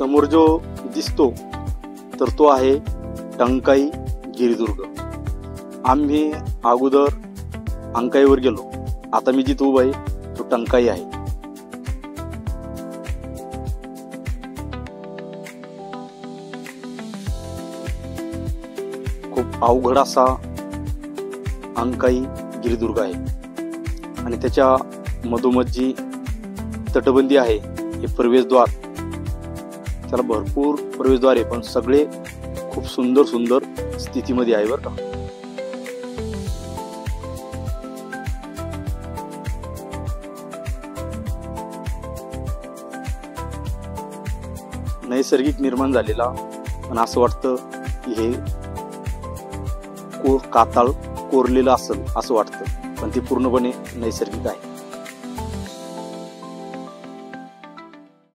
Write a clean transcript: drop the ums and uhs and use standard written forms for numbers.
समोर जो दिसतो तर तो आहे टंकाई गिरिदुर्ग। आम्ही अगोदर अंकाईवर गेलो, आता मी जिथे उभा आहे तो टंकाई आहे। खूप अवघड असा अंकाई गिरिदुर्ग आहे आणि त्याच्या मधोमध जी तटबंदी आहे हे प्रवेशद्वार, त्याला भरपूर प्रवेशद्वार आहे पण सगळे खूप सुंदर सुंदर स्थितीमध्ये आहे बरं का। नैसर्गिक निर्माण झालेला पण असं वाटतं की हे कातळ कोरलेलं असेल असं वाटतं, पण ते पूर्णपणे नैसर्गिक आहे।